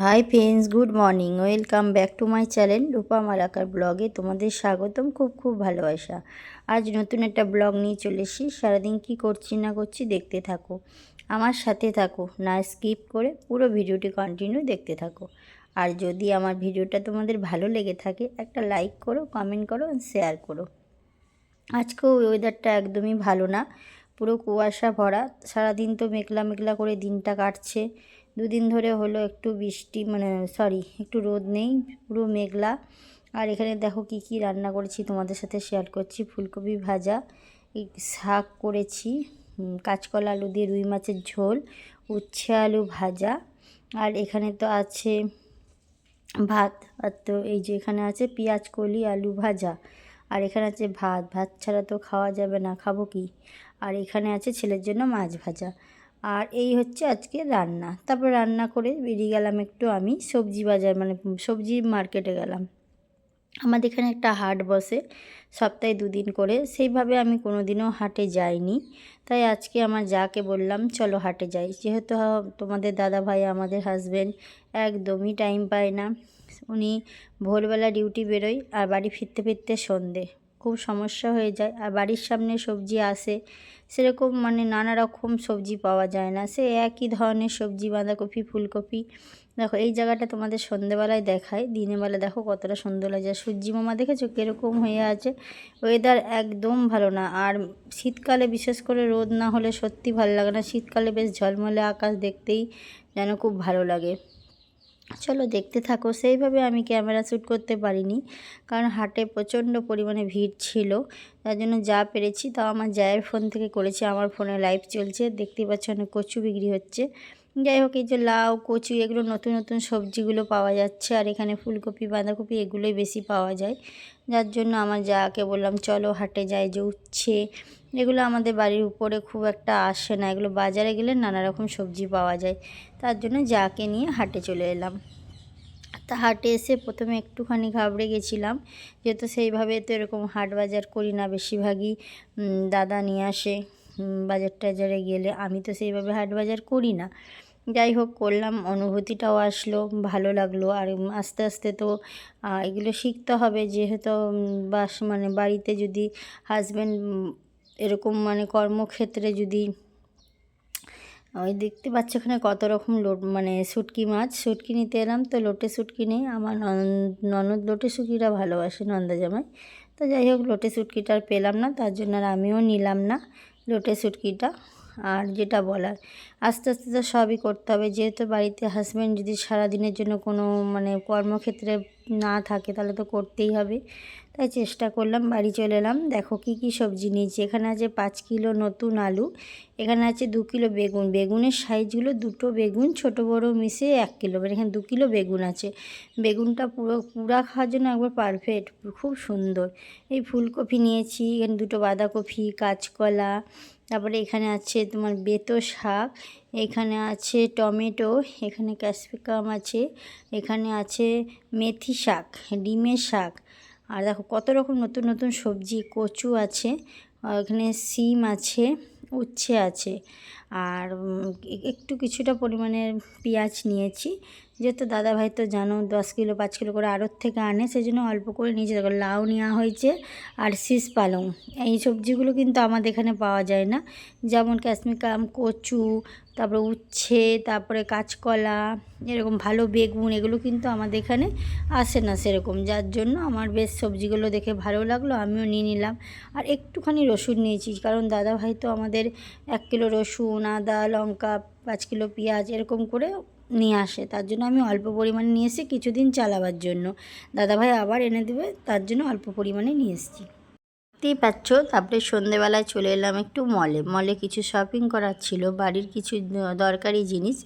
High friends, good morning. Welcome back to my channel Rupa Malakar ব্লগে তোমাদের স্বাগতম। খুব খুব ভালোবাসা। আজ নতুন একটা ব্লগ নিয়ে চলে এসেছি। সারাদিন কী করছি না করছি দেখতে থাকো, আমার সাথে থাকো, না স্কিপ করে পুরো ভিডিওটি কন্টিনিউ দেখতে থাকো। আর যদি আমার ভিডিওটা তোমাদের ভালো লেগে থাকে একটা লাইক করো, কমেন্ট করো, শেয়ার করো। আজকেও ওয়েদারটা একদমই ভালো না, পুরো কুয়াশা ভরা। সারাদিন তো মেঘলা মেঘলা করে দিনটা কাটছে। দুদিন ধরে হলো একটু বৃষ্টি, একটু রোদ নেই, পুরো মেঘলা। আর এখানে দেখো কি কি রান্না করেছি তোমাদের সাথে শেয়ার করছি। ফুলকপি ভাজা, শাক করেছি, কাঁচকলা আলু দিয়ে রুই মাছের ঝোল, উচ্ছে আলু ভাজা। আর এখানে তো আছে ভাত। আর তো এই যে এখানে আছে পেঁয়াজ কলি আলু ভাজা। আর এখানে আছে ভাত। ভাত ছাড়া তো খাওয়া যাবে না, খাবো কি। আর এখানে আছে ছেলের জন্য মাছ ভাজা। আর এই হচ্ছে আজকে রান্না। তারপর রান্না করে বেরিয়ে গেলাম একটু আমি সবজি বাজার, সবজি মার্কেটে গেলাম। আমাদের এখানে একটা হাট বসে সপ্তাহে 2 দিন করে, সেইভাবে আমি কোনো দিনও হাটে যাইনি। তাই আজকে আমার যাকে বললাম চলো হাটে যাই। যেহেতু তোমাদের দাদা ভাই, আমাদের হাজব্যান্ড একদমই টাইম পায় না। উনি ভোরবেলা ডিউটি বেরোয় আর বাড়ি ফিরতে ফিরতে সন্ধে, খুব সমস্যা হয়ে যায়। আর বাড়ির সামনে সবজি আসে সেরকম নানা রকম সবজি পাওয়া যায় না, সে একই ধরনের সবজি, বাঁধাকপি ফুলকপি। দেখো এই জায়গাটা তোমাদের সন্ধেবেলায় দেখায়, দিনের বেলা দেখো কতটা সুন্দর লাগে। সূর্যি মামা দেখেছো কীরকম হয়ে আছে। ওয়েদার একদম ভালো না। আর শীতকালে বিশেষ করে রোদ না হলে সত্যি ভালো লাগে না। শীতকালে বেশ ঝলমলে আকাশ দেখতেই যেন খুব ভালো লাগে। চলো দেখতে থাকো। সেইভাবে আমি ক্যামেরা শ্যুট করতে পারিনি, কারণ হাটে প্রচণ্ড পরিমাণে ভিড় ছিল। তার জন্য যা পেরেছি তাও আমার জায়ের ফোন থেকে করেছি। আমার ফোনে লাইভ চলছে, দেখতেই পাচ্ছ অনেক কচু বিক্রি হচ্ছে। যাই হোক, এই যে লাউ কচু এগুলো নতুন নতুন সবজিগুলো পাওয়া যাচ্ছে। আর এখানে ফুলকপি বাঁধাকপি এগুলোই বেশি পাওয়া যায়। যার জন্য আমার যাকে বললাম চলো হাটে যাই। যে উচ্ছে এগুলো আমাদের বাড়ির উপরে খুব একটা আসে না, এগুলো বাজারে গেলে নানা রকম সবজি পাওয়া যায়। তার জন্য যাকে নিয়ে হাটে চলে এলাম। তা হাটে এসে প্রথমে একটুখানি ঘাবড়ে গেছিলাম, যেহেতু সেইভাবে তো এরকম হাট বাজার করি না। বেশিরভাগই দাদা নিয়ে আসে বাজার টাজারে গেলে, আমি তো সেইভাবে হাট বাজার করি না। যাই হোক করলাম, অনুভূতিটাও আসলো, ভালো লাগলো। আর আস্তে আস্তে তো এগুলো শিখতে হবে। যেহেতু বাড়িতে যদি হাজব্যান্ড এরকম কর্মক্ষেত্রে যদি, ওই দেখতে পাচ্ছ এখানে কত রকম শুটকি মাছ, শুটকি নিতে এলাম। তো লোটে শুটকি নেই, আমার ননদ লোটে শুটকিটা ভালোবাসে, নন্দা জামাই। তো যাই হোক লোটে শুটকিটা আর পেলাম না, তার জন্য আর আমিও নিলাম না লোটে শুটকিটা। আর যেটা বলার, আস্তে আস্তে তো সবই করতে হবে। যেহেতু বাড়িতে হাজব্যান্ড যদি সারাদিনের জন্য কোনো কর্মক্ষেত্রে না থাকে তাহলে তো করতেই হবে। তাই চেষ্টা করলাম, বাড়ি চলে এলাম। দেখো কি কি সবজি নিয়েছি। এখানে আছে 5 কিলো নতুন আলু, এখানে আছে 2 কিলো বেগুন। বেগুনের সাইজগুলো, দুটো বেগুন ছোট বড় মিশিয়ে 1 কিলো, এখানে 2 কিলো বেগুন আছে। বেগুনটা পুরা খাওয়ার জন্য একবার পারফেক্ট, খুব সুন্দর। এই ফুলকপি নিয়েছি, এখানে 2টো বাঁধাকপি, কাঁচকলা, তারপরে এখানে আছে তোমার বেতো শাক, এখানে আছে টমেটো, এখানে ক্যাপসিকাম আছে, এখানে আছে মেথি শাক, ডিমের শাক। আর দেখো কত রকম নতুন নতুন সবজি, কচু আছে, এখানে সিম আছে, উচ্ছে আছে। আর একটু কিছুটা পরিমাণে পেঁয়াজ নিয়েছি। যেহেতু দাদাভাই তো জানো 10 কিলো 5 কিলো করে আড়ত থেকে আনে, সেই জন্য অল্প করে নিয়েছি। দেখো লাউ নেওয়া হয়েছে আর শীষ পালং। এই সবজিগুলো কিন্তু আমাদের এখানে পাওয়া যায় না। যেমন ক্যাপসিকাম, কচু, তারপরে উচ্ছে, তারপরে কাঁচকলা, এরকম ভালো বেগুন, এগুলো কিন্তু আমাদের এখানে আসে না সেরকম। যার জন্য আমার বেশ সবজিগুলো দেখে ভালো লাগলো, আমিও নিয়ে নিলাম। আর একটুখানি রসুন নিয়েছি, কারণ দাদাভাই তো আমাদের 1 কিলো রসুন, আদা, লঙ্কা, 5 কিলো পেঁয়াজ এরকম করে নিয়ে আসে। তার জন্য আমি অল্প পরিমাণে নিয়ে এসেছি কিছুদিন চালাবার জন্য। দাদাভাই আবার এনে দেবে, তার জন্য অল্প পরিমাণে নিয়ে এসেছি। দেখতেই পাচ্ছ। তারপরে সন্ধেবেলায় চলে এলাম একটু মলে কিছু শপিং করার ছিল, বাড়ির কিছু দরকারি জিনিস।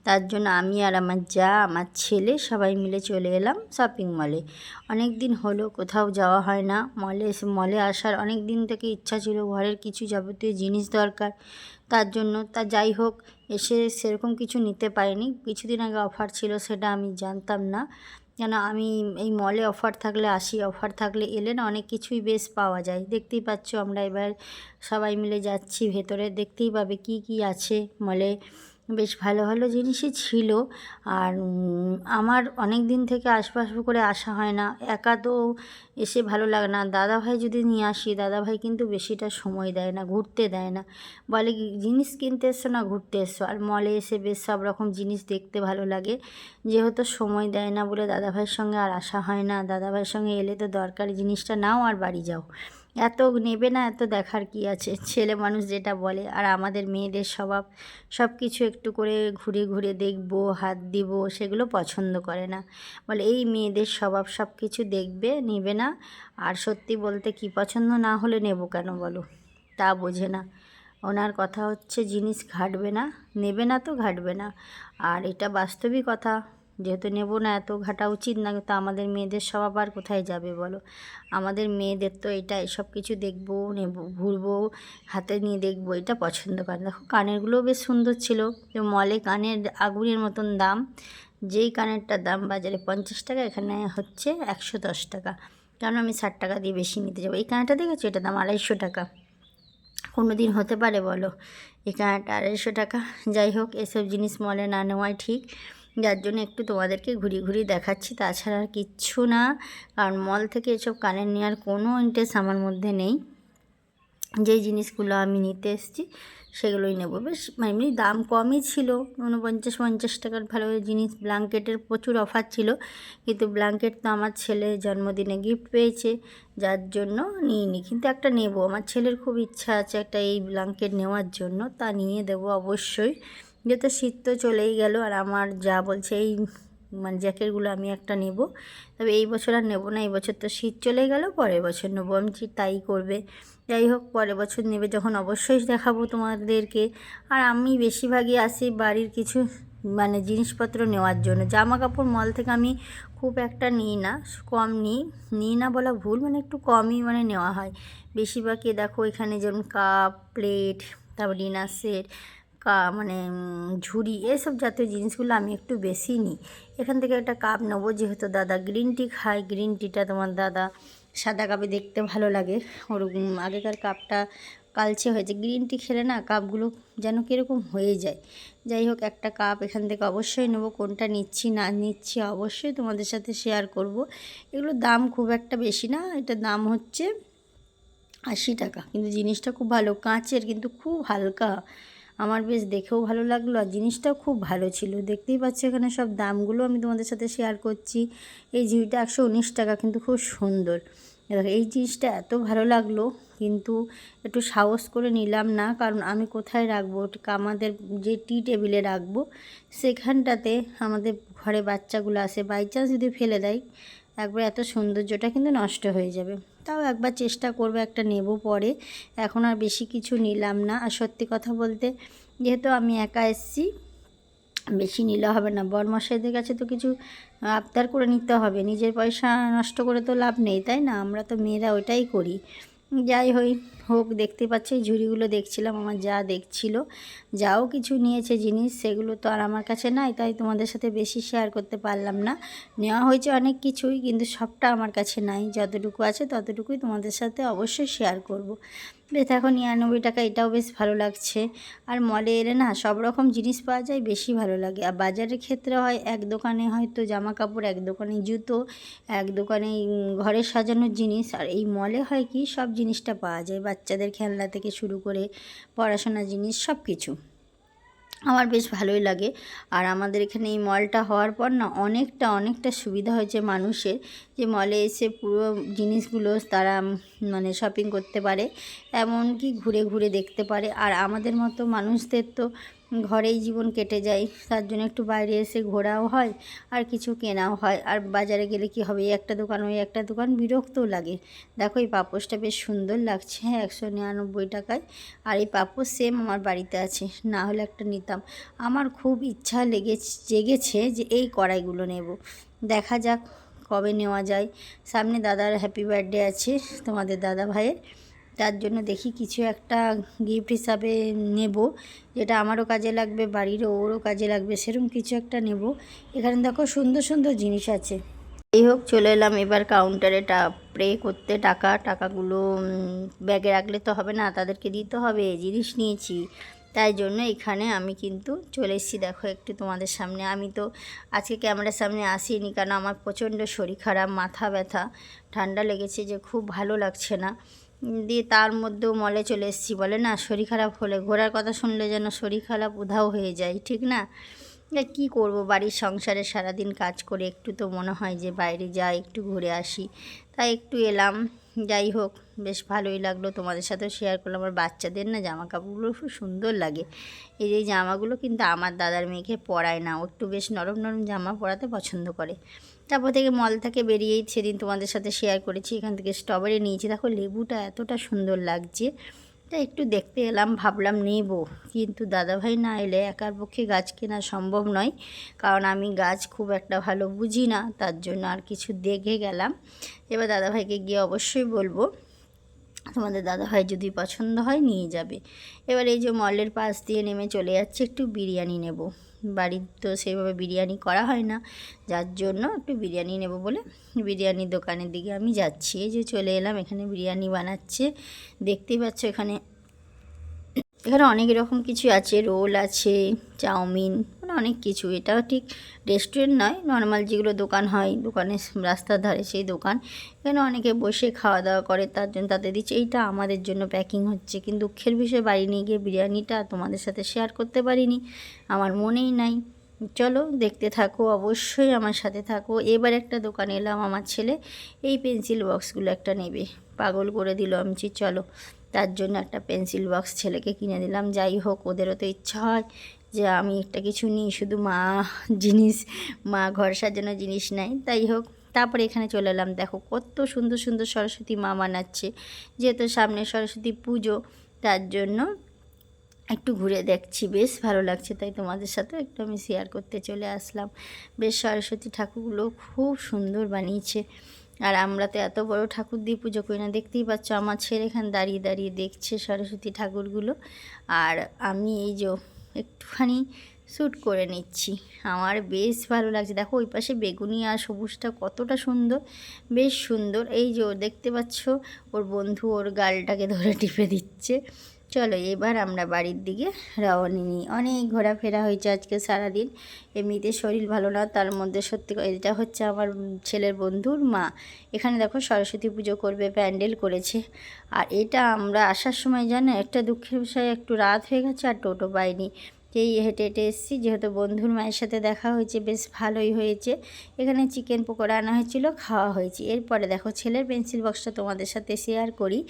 তার জন্য আমি আর আমার যা, আমার ছেলে সবাই মিলে চলে এলাম শপিং মলে। অনেক দিন হলো কোথাও যাওয়া হয় না। মলে আসার অনেক দিন থেকে ইচ্ছা ছিল, ঘরের কিছু যাবতীয় জিনিস দরকার, তার জন্য। যাই হোক, এসে সেরকম কিছু নিতে পারিনি। কিছুদিন আগে অফার ছিল, সেটা আমি জানতাম না। কেন আমি এই মলে অফার থাকলে আসি, অফার থাকলে এলে না অনেক কিছুই বেশ পাওয়া যায়। দেখতেই পাচ্ছ আমরা এবার সবাই মিলে যাচ্ছি ভেতরে, দেখতেই পাবে কি কি আছে মলে। বেশ ভালো ভালো জিনিসই ছিল। আর আমার অনেক দিন থেকে আসবো আসবো করে আসা হয় না, একা তো এসে ভালো লাগে না। দাদাভাই যদি নিয়ে আসি, দাদাভাই কিন্তু বেশিটা সময় দেয় না, ঘুরতে দেয় না, বলে কি জিনিস কিনতে এসছো না ঘুরতে এসছো। আর মলে এসে বেশ সব রকম জিনিস দেখতে ভালো লাগে, যেহেতু সময় দেয় না বলে দাদাভাইয়ের সঙ্গে আর আসা হয় না। দাদাভাইয়ের সঙ্গে এলে তো দরকারি জিনিসটা নাও আর বাড়ি যাও, এত নেবে না, এত দেখার কি আছে, ছেলে মানুষ যেটা বলে। আর আমাদের মেয়েদের স্বভাব সব কিছু একটু করে ঘুরে ঘুরে দেখবো, হাত দিব, সেগুলো পছন্দ করে না, বলে এই মেয়েদের স্বভাব, সব কিছু দেখবে, নেবে না। আর সত্যি বলতে কি পছন্দ না হলে নেব কেন বলো, তা বোঝে না। ওনার কথা হচ্ছে জিনিস ঘাটবে না, নেবে না তো ঘাটবে না। আর এটা বাস্তবিক কথা, যেহেতু নেব না, এত ঘাটা উচিত না। তো আমাদের মেয়েদের স্বভাব আর কোথায় যাবে বলো। আমাদের মেয়েদের তো এটা এসব কিছু দেখবো, নেব, ঘুরবো, হাতে নিয়ে দেখবো, এটা পছন্দ করে। দেখো কানেরগুলোও বেশ সুন্দর ছিল। তো মলে কানের আগুনের মতন দাম, যেই কানেরটার দাম বাজারে 50 টাকা, এখানে হচ্ছে 110 টাকা। কারণ আমি 60 টাকা দিয়ে বেশি নিতে যাবো। এই কানেরটা দেখেছো, এটার দাম 250 টাকা। কোনো দিন হতে পারে বলো এই কানেরটা 250 টাকা? যাই হোক, এসব জিনিস মলে না নেওয়াই ঠিক, যার জন্য একটু তোমাদেরকে ঘুরিয়ে ঘুরিয়ে দেখাচ্ছি, তাছাড়া আর কিচ্ছু না। কারণ মল থেকে এসব কানের নেওয়ার কোনো ইন্টারেস্ট আমার মধ্যে নেই। যেই জিনিসগুলো আমি নিতে এসেছি সেগুলোই নেব। বেশ এমনি দাম কমই ছিল, 49-50 টাকার ভালো জিনিস। ব্ল্যাঙ্কেটের প্রচুর অফার ছিল, কিন্তু ব্ল্যাঙ্কেট তো আমার ছেলে জন্মদিনে গিফট পেয়েছে, যার জন্য নিইনি। কিন্তু একটা নেব, আমার ছেলের খুব ইচ্ছা আছে একটা এই ব্ল্যাঙ্কেট নেওয়ার জন্য, তা নিয়ে দেবো অবশ্যই। যেহেতু শীত তো চলেই গেল, আর আমার যা বলছে এই জ্যাকেটগুলো আমি একটা নেব। তবে এই বছর আর নেব না, এই বছর তো শীত চলে গেল, পরের বছর নেবো। আমি তাই করবে। যাই হোক, পরের বছর নেবে যখন অবশ্যই দেখাবো তোমাদেরকে। আর আমি বেশিরভাগই আসি বাড়ির কিছু জিনিসপত্র নেওয়ার জন্য। জামা কাপড় মল থেকে আমি খুব একটা নিই না, কম নিই না বলা ভুল, একটু কমই নেওয়া হয়। বেশিরভাগই দেখো এখানে যেমন কাপ, প্লেট, তারপর ডিনার সেট, ঝুড়ি, এসব জাতীয় জিনিসগুলো আমি একটু বেশি নিই। এখান থেকে একটা কাপ নেবো, যেহেতু দাদা গ্রিন টি খায়। গ্রিন টিটা তোমার দাদা সাদা কাপে দেখতে ভালো লাগে, ওর আগেকার কাপটা কালচে হয়েছে। গ্রিন টি খেলে না কাপগুলো যেন কীরকম হয়ে যায়। যাই হোক, একটা কাপ এখান থেকে অবশ্যই নেবো। কোনটা নিচ্ছি না নিচ্ছি অবশ্যই তোমাদের সাথে শেয়ার করব। এগুলোর দাম খুব একটা বেশি না, এটার দাম হচ্ছে 80 টাকা, কিন্তু জিনিসটা খুব ভালো, কাঁচের, কিন্তু খুব হালকা। আমার বেশ দেখেও ভালো লাগলো, আর জিনিসটাও খুব ভালো ছিল। দেখতেই পাচ্ছ এখানে সব দামগুলো আমি তোমাদের সাথে শেয়ার করছি। এই ঝুড়িটা 119 টাকা, কিন্তু খুব সুন্দর। দেখো এই জিনিসটা এত ভালো লাগলো, কিন্তু একটু সাহস করে নিলাম না, কারণ আমি কোথায় রাখবো, আমাদের যে টি টেবিলে রাখবো সেখানটাতে আমাদের ঘরে বাচ্চাগুলো আসে, বাই চান্স যদি ফেলে দেয়, একবার এত সৌন্দর্যটা কিন্তু নষ্ট হয়ে যাবে। তাও একবার চেষ্টা করবো, একটা নেব পরে। এখন আর বেশি কিছু নিলাম না। আর সত্যি কথা বলতে, যেহেতু আমি একা এসেছি, বেশি নিলে হবে না। বরমশাইদের কাছে তো কিছু আবদার করে নিতে হবে, নিজের পয়সা নষ্ট করে তো লাভ নেই, তাই না? আমরা তো মেয়েরা ওইটাই করি। যাই হোক, দেখতে পাচ্ছি এই ঝুড়িগুলো দেখছিলাম, আমার যা দেখছিল, যাও কিছু নিয়েছে জিনিস, সেগুলো তো আর আমার কাছে নাই, তাই তোমাদের সাথে বেশি শেয়ার করতে পারলাম না। নেওয়া হয়েছে অনেক কিছুই, কিন্তু সবটা আমার কাছে নাই, যতটুকু আছে ততটুকুই তোমাদের সাথে অবশ্যই শেয়ার করব। বেশ, এখন 99 টাকা, এটাও বেশ ভালো লাগছে। আর মলে এলে না সব রকম জিনিস পাওয়া যায়, বেশি ভালো লাগে। আর বাজারের ক্ষেত্রে হয় এক দোকানে হয়তো জামা কাপড়, এক দোকানে জুতো, এক দোকানে ঘরে সাজানোর জিনিস, আর এই মলে হয় কি সব জিনিসটা পাওয়া যায়, বাচ্চাদের খেলনা থেকে শুরু করে পড়াশোনার জিনিস সব কিছু। আমার বেশ ভালোই লাগে। আর আমাদের এখানে এই মলটা হওয়ার পর না অনেকটা সুবিধা হয়েছে মানুষের, যে মলে এসে পুরো জিনিসগুলো তারা শপিং করতে পারে, এমনকি ঘুরে ঘুরে দেখতে পারে। আর আমাদের মতো মানুষদের তো ঘরেই জীবন কেটে যায়, তার জন্য একটু বাইরে এসে ঘোরাও হয়, আর কিছু কেনাও হয়। আর বাজারে গেলে কি হবে, এই একটা দোকান ওই একটা দোকান, বিরক্তও লাগে। দেখো এই পাপোশটা বেশ সুন্দর লাগছে, 199 টাকায়। আর এই পাপোশ সেম আমার বাড়িতে আছে, না হলে একটা নিতাম। আমার খুব ইচ্ছা জেগেছে যে এই কড়াইগুলো নেব, দেখা যাক কবে নেওয়া যায়। সামনে দাদার হ্যাপি বার্থডে আছে, তোমাদের দাদা ভাইয়ের, তার জন্য দেখি কিছু একটা গিফট হিসাবে নেব, যেটা আমারও কাজে লাগবে, বাড়িরও ওরও কাজে লাগবে, সেরকম কিছু একটা নেব। এখানে দেখো সুন্দর সুন্দর জিনিস আছে। এই হোক, চলে এলাম এবার কাউন্টারে পে করতে। টাকাগুলো ব্যাগে রাখলে তো হবে না, তাদেরকে দিতে হবে, জিনিস নিয়েছি, তাই জন্য এখানে আমি কিন্তু চলে এসেছি। দেখো একটু তোমাদের সামনে, আমি তো আজকে ক্যামেরার সামনে আসিনি, কারণ আমার প্রচণ্ড শরীর খারাপ, মাথা ব্যথা, ঠান্ডা লেগেছে, যে খুব ভালো লাগছে না। দিয়ে তার মধ্যেও মলে চলে এসেছি। বলে না, শরীর খারাপ হলে, ঘোরার কথা শুনলে যেন শরীর খারাপ উধাও হয়ে যায়, ঠিক না? কি করব, বাড়ির সংসারে সারাদিন কাজ করে একটু তো মনে হয় যে বাইরে যাই, একটু ঘুরে আসি, তাই একটু এলাম। যাই হোক, বেশ ভালোই লাগলো, তোমাদের সাথেও শেয়ার করলাম। আমার বাচ্চাদের না জামা কাপড়গুলো খুব সুন্দর লাগে। এই যে জামাগুলো কিন্তু আমার দাদার মেয়েকে পরায় না, ও একটু বেশ নরম নরম জামা পরাতে পছন্দ করে। তারপর থেকে মল থেকে বেরিয়েই সেদিন তোমাদের সাথে শেয়ার করেছি, এখান থেকে স্ট্রবেরি নিয়েছি। দেখো লেবুটা এতটা সুন্দর লাগছে, তা একটু দেখতে এলাম, ভাবলাম নেব, কিন্তু দাদাভাই না এলে একার পক্ষে গাছ কেনা সম্ভব নয়, কারণ আমি গাছ খুব একটা ভালো বুঝি না, তার জন্য আর কিছু দেখে গেলাম। এবার দাদাভাইকে গিয়ে অবশ্যই বলবো, তোমাদের দাদাভাই যদি পছন্দ হয় নিয়ে যাবে। এবার এই যে মলের পাশ দিয়ে নেমে চলে যাচ্ছে, একটু বিরিয়ানি নেব। বাড়ির তো সেইভাবে বিরিয়ানি করা হয় না, যার জন্য একটু বিরিয়ানি নেব বলে বিরিয়ানির দোকানের দিকে আমি যাচ্ছি। এই যে চলে এলাম, এখানে বিরিয়ানি বানাচ্ছে, দেখতেই পাচ্ছ। এখানে অনেক রকম কিছু আছে, রোল আছে, চাউমিন, মানে অনেক কিছু। এটাও ঠিক রেস্টুরেন্ট নয়, নর্মাল যেগুলো দোকান হয়, দোকানের রাস্তার ধারে সেই দোকান। এখানে অনেকে বসে খাওয়া দাওয়া করে, তার জন্য তাদের দিচ্ছে। এইটা আমাদের জন্য প্যাকিং হচ্ছে, কিন্তু দুঃখের বিষয় বাড়ি নিয়ে গিয়ে বিরিয়ানিটা তোমাদের সাথে শেয়ার করতে পারিনি, আমার মনেই নাই। চলো দেখতে থাকো, অবশ্যই আমার সাথে থাকো। এবার একটা দোকানে এলাম, আমার ছেলে এই পেন্সিল বক্সগুলো একটা নেবে, পাগল করে দিল। আমি চলো, তার জন্য একটা পেন্সিল বক্স ছেলেকে কিনে দিলাম। যাই হোক, ওদেরও তো ইচ্ছা হয় যে আমি একটা কিছু নিই, শুধু মা ঘর সাজানো জিনিস নেয়। তাই হোক, তারপরে এখানে চলে এলাম। দেখো কত সুন্দর সুন্দর সরস্বতী মা বানাচ্ছে, যেহেতু সামনে সরস্বতী পুজো, তার জন্য একটু ঘুরে দেখছি, বেশ ভালো লাগছে, তাই তোমাদের সাথে একটু আমি শেয়ার করতে চলে আসলাম। বেশ সরস্বতী ঠাকুরগুলো খুব সুন্দর বানিয়েছে, আর আমরা তো এত বড় ঠাকুর দিয়ে পুজো করি না। দেখতেই পাচ্ছ আমার ছেলে এখানে দাঁড়িয়ে দাঁড়িয়ে দেখছে সরস্বতী ঠাকুরগুলো, আর আমি এই যে একটুখানি শ্যুট করে নিচ্ছি। আমার বেশ ভালো লাগছে। দেখো ওই পাশে বেগুনি আর সবুজটা কতটা সুন্দর, বেশ সুন্দর। এই যে দেখতে পাচ্ছ, ওর বন্ধু ওর গালটাকে ধরে টিপে দিচ্ছে। চলো এবার আমরা বাড়ির দিকে রওনা নিই। অনেক ঘোরাফেরা হয়েছে আজকে সারাদিন, এমনিতে শরীর ভালো না, তার মধ্যে সত্যি এটা হচ্ছে আমার ছেলের বন্ধুর মা। এখানে দেখো সরস্বতী পুজো করবে, প্যান্ডেল করেছে। আর এটা আমরা আসার সময় জানো একটা দুঃখের বিষয়, একটু রাত হয়ে গেছে আর টোটো পাইনি, এই হেঁটে হেঁটে এসেছি। যেহেতু বন্ধুর মায়ের সাথে দেখা হয়েছে, বেশ ভালোই হয়েছে। এখানে চিকেন পকোড়া আনা হয়েছিল, খাওয়া হয়েছে। এরপরে দেখো ছেলের পেন্সিল বক্সটা তোমাদের সাথে শেয়ার করি।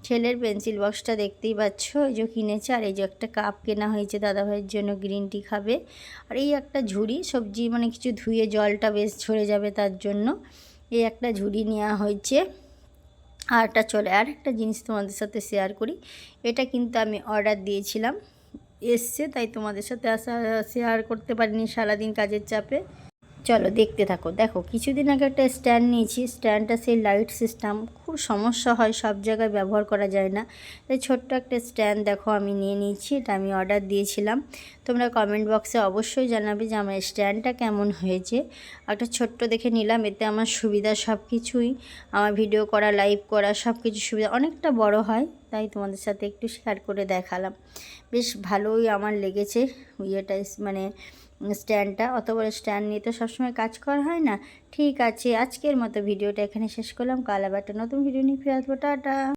ছেলের পেন্সিল বক্সটা দেখতেই পাচ্ছ, এই যে কিনেছে। আর এই যে একটা কাপ কেনা হয়েছে দাদাভাইয়ের জন্য, গ্রিন টি খাবে। আর এই একটা ঝুড়ি, সবজি মানে কিছু ধুয়ে জলটা বেশ ঝরে যাবে, তার জন্য এই একটা ঝুড়ি নেওয়া হয়েছে। আর একটা জিনিস তোমাদের সাথে শেয়ার করি, এটা কিন্তু আমি অর্ডার দিয়েছিলাম, এসছে, তাই তোমাদের সাথে শেয়ার করতে পারিনি সারাদিন কাজের চাপে। চলো দেখতে থাকো। দেখো কিছুদিন আগে একটা স্ট্যান্ড নিয়েছি, স্ট্যান্ডটা সেই লাইট সিস্টেম, খুব সমস্যা হয়, সব জায়গায় ব্যবহার করা যায় না, তাই ছোট্ট একটা স্ট্যান্ড দেখো আমি নিয়ে নিয়েছি। এটা আমি অর্ডার দিয়েছিলাম। তোমরা কমেন্ট বক্সে অবশ্যই জানাবে যে আমার স্ট্যান্ডটা কেমন হয়েছে। একটা ছোট্ট দেখে নিলাম, এতে আমার সুবিধা সব কিছুই, আমার ভিডিও করা, লাইভ করা, সব কিছু সুবিধা। অনেকটা বড় হয়, তাই তোমাদের সাথে একটু শেয়ার করে দেখালাম। বেশ ভালোই আমার লেগেছে ইয়েটা, মানে স্ট্যান্ডটা। অত বড় স্ট্যান্ড নিয়ে তো সবসময় কাজ করা হয় না। ঠিক আছে, আজকের মতো ভিডিওটা এখানে শেষ করলাম। কাল আবার একটা নতুন ভিডিও নিয়ে ফিরে আসবো। টাটা।